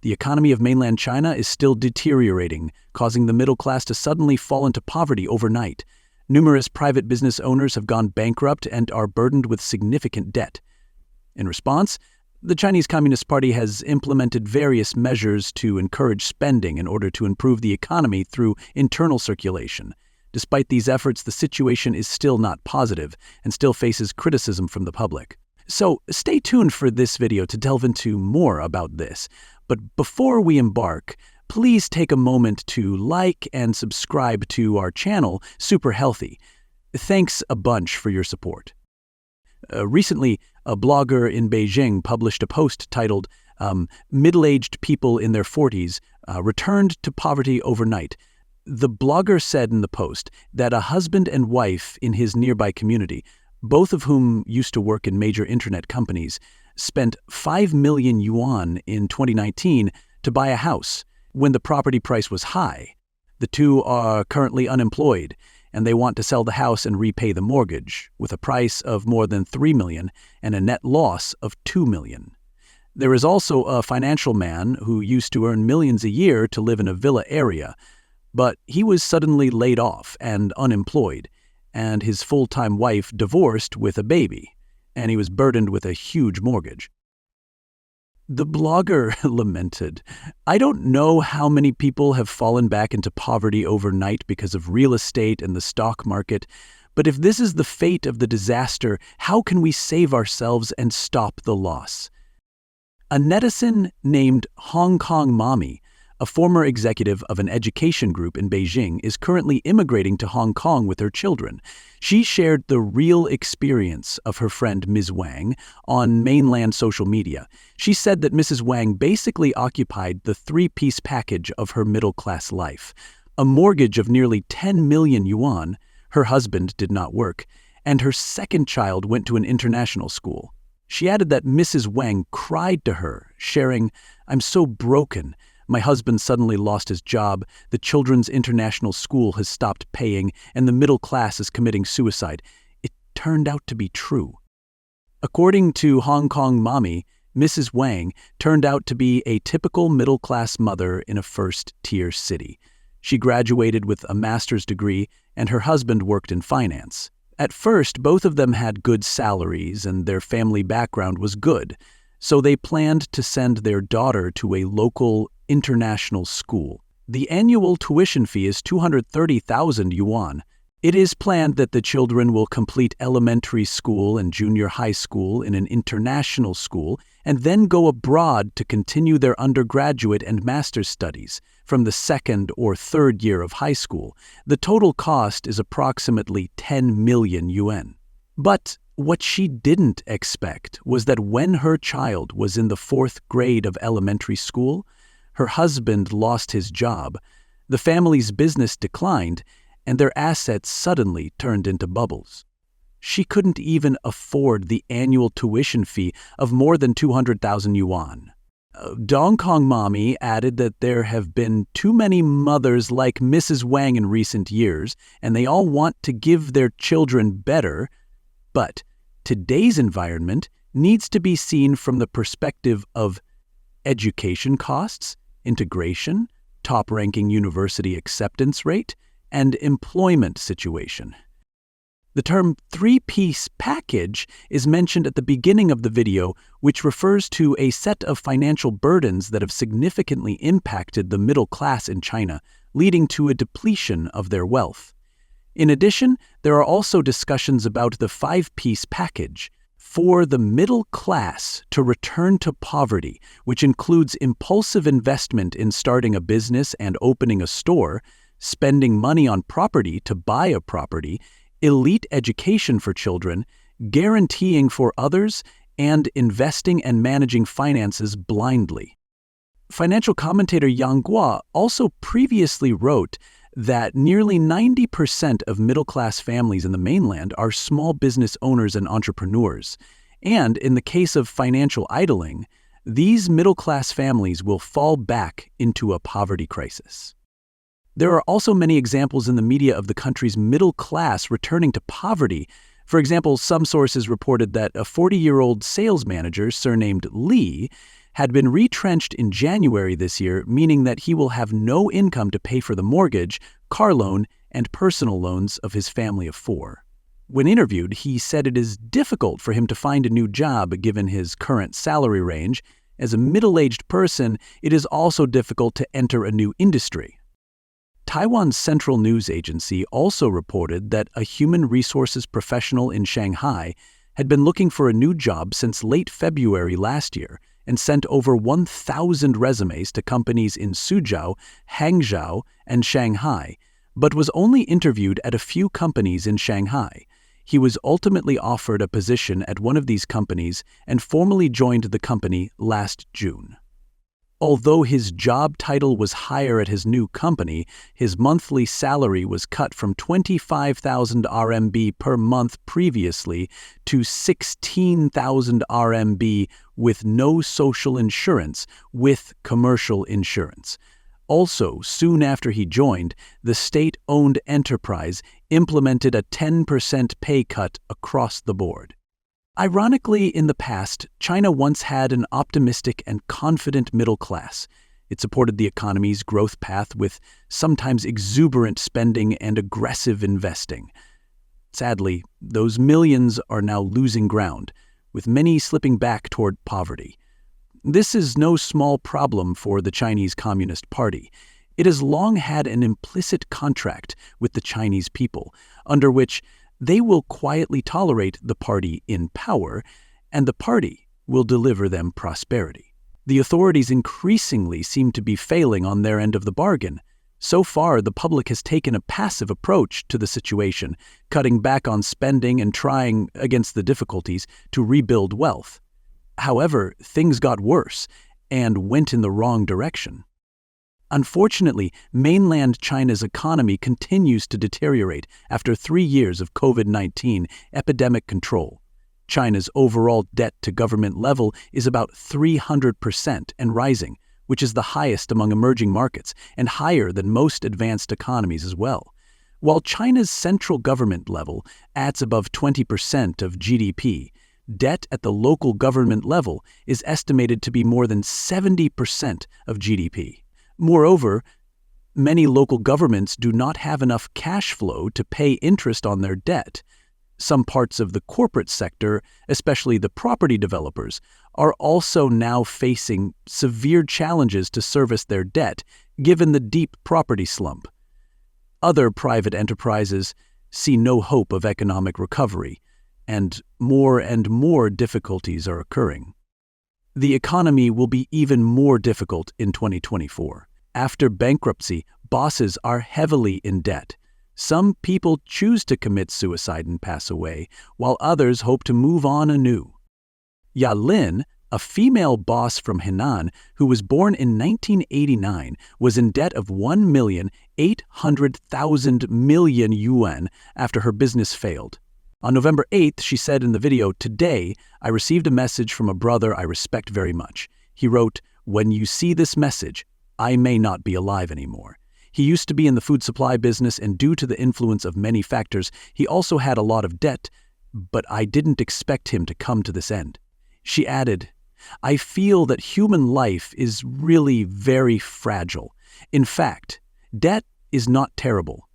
The economy of mainland China is still deteriorating, causing the middle class to suddenly fall into poverty overnight. Numerous private business owners have gone bankrupt and are burdened with significant debt. In response, the Chinese Communist Party has implemented various measures to encourage spending in order to improve the economy through internal circulation. Despite these efforts, the situation is still not positive and still faces criticism from the public. So stay tuned for this video to delve into more about this. But before we embark, please take a moment to like and subscribe to our channel, Super Healthy. Thanks a bunch for your support. Recently, a blogger in Beijing published a post titled, Middle-Aged People in Their 40s Returned to Poverty Overnight. The blogger said in the post that a husband and wife in his nearby community, both of whom used to work in major internet companies, spent 5 million yuan in 2019 to buy a house when the property price was high. The two are currently unemployed, and they want to sell the house and repay the mortgage, with a price of more than 3 million and a net loss of 2 million. There is also a financial man who used to earn millions a year to live in a villa area, but he was suddenly laid off and unemployed, and his full-time wife divorced with a baby, and he was burdened with a huge mortgage. The blogger lamented, "I don't know how many people have fallen back into poverty overnight because of real estate and the stock market, but if this is the fate of the disaster, how can we save ourselves and stop the loss?" A netizen named Hong Kong Mommy, a former executive of an education group in Beijing, is currently immigrating to Hong Kong with her children. She shared the real experience of her friend Ms. Wang on mainland social media. She said that Mrs. Wang basically occupied the three-piece package of her middle-class life: a mortgage of nearly 10 million yuan, her husband did not work, and her second child went to an international school. She added that Mrs. Wang cried to her, sharing, "I'm so broken. My husband suddenly lost his job, the children's international school has stopped paying, and the middle class is committing suicide." It turned out to be true. According to Hong Kong Mommy, Mrs. Wang turned out to be a typical middle-class mother in a first-tier city. She graduated with a master's degree, and her husband worked in finance. At first, both of them had good salaries, and their family background was good, so they planned to send their daughter to a local international school. The annual tuition fee is 230,000 yuan. It is planned that the children will complete elementary school and junior high school in an international school and then go abroad to continue their undergraduate and master's studies from the second or third year of high school. The total cost is approximately 10 million yuan. But what she didn't expect was that when her child was in the 4th grade of elementary school, her husband lost his job, the family's business declined, and their assets suddenly turned into bubbles. She couldn't even afford the annual tuition fee of more than 200,000 yuan. Hong Kong Mommy added that there have been too many mothers like Mrs. Wang in recent years, and they all want to give their children better, but today's environment needs to be seen from the perspective of education costs, integration, top-ranking university acceptance rate, and employment situation. The term three-piece package is mentioned at the beginning of the video, which refers to a set of financial burdens that have significantly impacted the middle class in China, leading to a depletion of their wealth. In addition, there are also discussions about the five-piece package, for the middle class to return to poverty, which includes impulsive investment in starting a business and opening a store, spending money on property to buy a property, elite education for children, guaranteeing for others, and investing and managing finances blindly. Financial commentator Yang Guo also previously wrote that nearly 90% of middle-class families in the mainland are small business owners and entrepreneurs, and in the case of financial idling, these middle-class families will fall back into a poverty crisis. There are also many examples in the media of the country's middle class returning to poverty. For example, some sources reported that a 40-year-old sales manager surnamed Li had been retrenched in January this year, meaning that he will have no income to pay for the mortgage, car loan, and personal loans of his family of 4. When interviewed, he said it is difficult for him to find a new job given his current salary range. As a middle-aged person, it is also difficult to enter a new industry. Taiwan's central news agency also reported that a human resources professional in Shanghai had been looking for a new job since late February last year and sent over 1,000 resumes to companies in Suzhou, Hangzhou, and Shanghai, but was only interviewed at a few companies in Shanghai. He was ultimately offered a position at one of these companies and formally joined the company last June. Although his job title was higher at his new company, his monthly salary was cut from 25,000 RMB per month previously to 16,000 RMB with no social insurance, with commercial insurance. Also, soon after he joined, the state-owned enterprise implemented a 10% pay cut across the board. Ironically, in the past, China once had an optimistic and confident middle class. It supported the economy's growth path with sometimes exuberant spending and aggressive investing. Sadly, those millions are now losing ground, with many slipping back toward poverty. This is no small problem for the Chinese Communist Party. It has long had an implicit contract with the Chinese people, under which they will quietly tolerate the party in power, and the party will deliver them prosperity. The authorities increasingly seem to be failing on their end of the bargain. So far, the public has taken a passive approach to the situation, cutting back on spending and trying, against the difficulties, to rebuild wealth. However, things got worse and went in the wrong direction. Unfortunately, mainland China's economy continues to deteriorate after 3 years of COVID-19 epidemic control. China's overall debt-to-government level is about 300% and rising, which is the highest among emerging markets and higher than most advanced economies as well. While China's central government level adds above 20% of GDP, debt at the local government level is estimated to be more than 70% of GDP. Moreover, many local governments do not have enough cash flow to pay interest on their debt. Some parts of the corporate sector, especially the property developers, are also now facing severe challenges to service their debt, given the deep property slump. Other private enterprises see no hope of economic recovery, and more difficulties are occurring. The economy will be even more difficult in 2024. After bankruptcy, bosses are heavily in debt. Some people choose to commit suicide and pass away, while others hope to move on anew. Ya Lin, a female boss from Henan who was born in 1989, was in debt of 1,800,000 million yuan after her business failed. On November 8th, she said in the video, "Today, I received a message from a brother I respect very much. He wrote, 'When you see this message, I may not be alive anymore.' He used to be in the food supply business, and due to the influence of many factors, he also had a lot of debt, but I didn't expect him to come to this end." She added, "I feel that human life is really very fragile. In fact, debt is not terrible.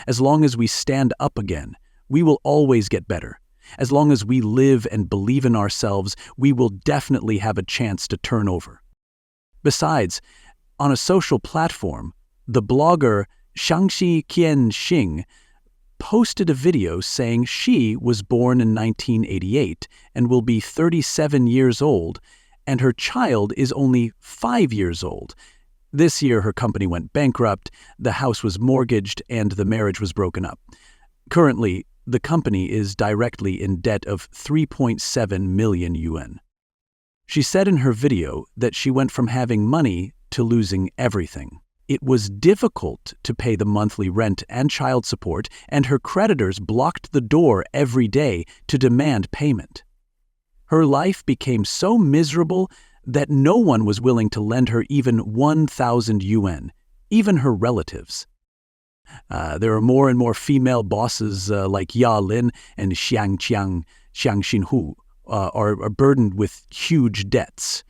As long as we stand up again, we will always get better. As long as we live and believe in ourselves, we will definitely have a chance to turn over." Besides, on a social platform, the blogger Shangxi Qianxing posted a video saying she was born in 1988 and will be 37 years old, and her child is only 5 years old. This year, her company went bankrupt, the house was mortgaged, and the marriage was broken up. Currently, the company is directly in debt of 3.7 million yuan. She said in her video that she went from having money to losing everything. It was difficult to pay the monthly rent and child support, and her creditors blocked the door every day to demand payment. Her life became so miserable that no one was willing to lend her even 1,000 yuan, even her relatives. There are more and more female bosses like Ya Lin and Xiang Xinhu are burdened with huge debts.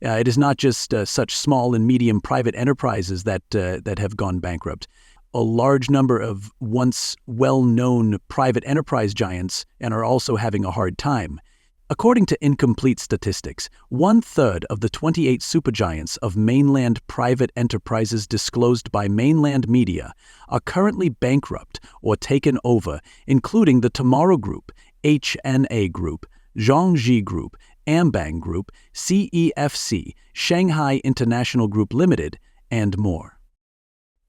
It is not just such small and medium private enterprises that have gone bankrupt. A large number of once well-known private enterprise giants and are also having a hard time. According to incomplete statistics, 1/3 of the 28 supergiants of mainland private enterprises disclosed by mainland media are currently bankrupt or taken over, including the Tomorrow Group, HNA Group, Zhongji Group, Ambang Group, CEFC, Shanghai International Group Limited, and more.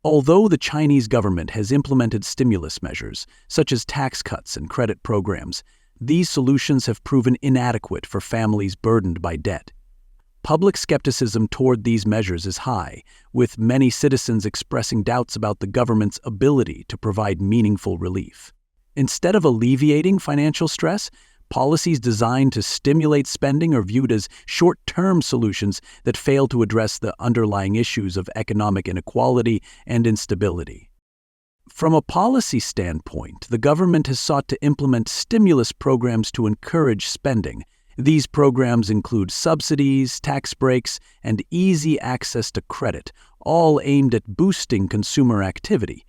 Although the Chinese government has implemented stimulus measures, such as tax cuts and credit programs, these solutions have proven inadequate for families burdened by debt. Public skepticism toward these measures is high, with many citizens expressing doubts about the government's ability to provide meaningful relief. Instead of alleviating financial stress, policies designed to stimulate spending are viewed as short-term solutions that fail to address the underlying issues of economic inequality and instability. From a policy standpoint, the government has sought to implement stimulus programs to encourage spending. These programs include subsidies, tax breaks, and easy access to credit, all aimed at boosting consumer activity.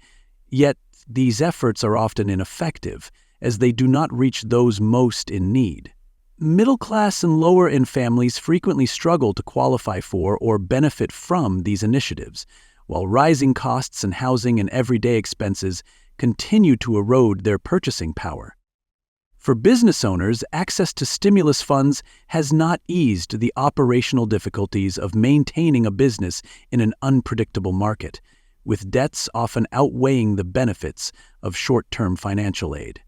Yet, these efforts are often ineffective, as they do not reach those most in need. Middle-class and lower-end families frequently struggle to qualify for or benefit from these initiatives, while rising costs in housing and everyday expenses continue to erode their purchasing power. For business owners, access to stimulus funds has not eased the operational difficulties of maintaining a business in an unpredictable market, with debts often outweighing the benefits of short-term financial aid.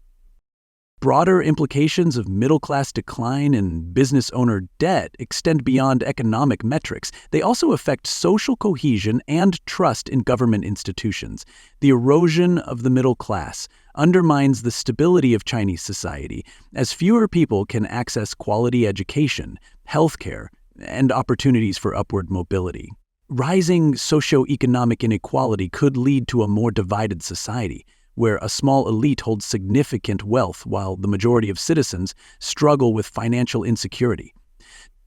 Broader implications of middle-class decline and business owner debt extend beyond economic metrics. They also affect social cohesion and trust in government institutions. The erosion of the middle class undermines the stability of Chinese society, as fewer people can access quality education, healthcare, and opportunities for upward mobility. Rising socioeconomic inequality could lead to a more divided society, where a small elite holds significant wealth while the majority of citizens struggle with financial insecurity.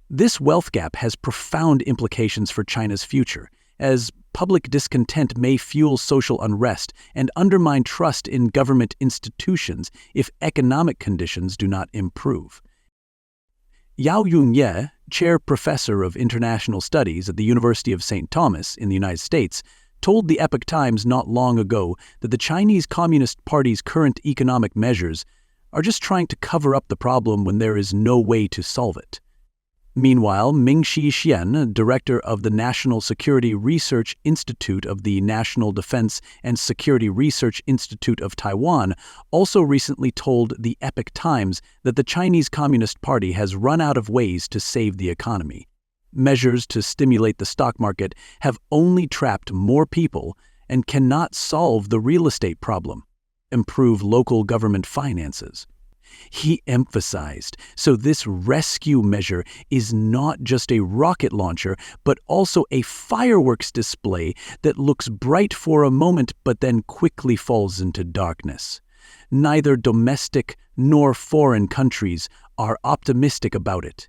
This wealth gap has profound implications for China's future, as public discontent may fuel social unrest and undermine trust in government institutions if economic conditions do not improve. Yao Yunye, chair professor of international studies at the University of St. Thomas in the United States, told the Epoch Times not long ago that the Chinese Communist Party's current economic measures are just trying to cover up the problem when there is no way to solve it. Meanwhile, Mingxi Xian, director of the National Security Research Institute of the National Defense and Security Research Institute of Taiwan, also recently told the Epoch Times that the Chinese Communist Party has run out of ways to save the economy. Measures to stimulate the stock market have only trapped more people and cannot solve the real estate problem, improve local government finances. He emphasized, so this rescue measure is not just a rocket launcher, but also a fireworks display that looks bright for a moment but then quickly falls into darkness. Neither domestic nor foreign countries are optimistic about it.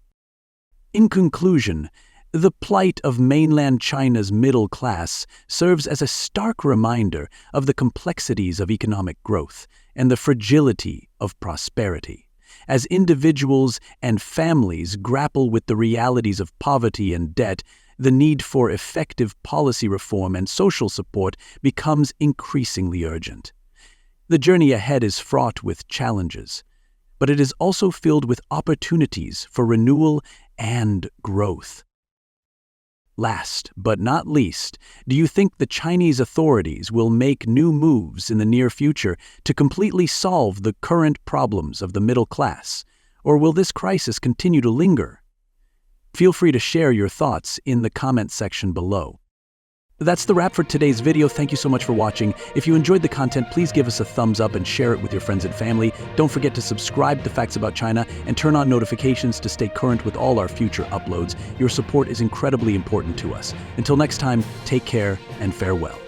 In conclusion, the plight of mainland China's middle class serves as a stark reminder of the complexities of economic growth and the fragility of prosperity. As individuals and families grapple with the realities of poverty and debt, the need for effective policy reform and social support becomes increasingly urgent. The journey ahead is fraught with challenges, but it is also filled with opportunities for renewal and growth. Last but not least, do you think the Chinese authorities will make new moves in the near future to completely solve the current problems of the middle class, or will this crisis continue to linger? Feel free to share your thoughts in the comment section below. That's the wrap for today's video. Thank you so much for watching. If you enjoyed the content, please give us a thumbs up and share it with your friends and family. Don't forget to subscribe to Facts About China and turn on notifications to stay current with all our future uploads. Your support is incredibly important to us. Until next time, take care and farewell.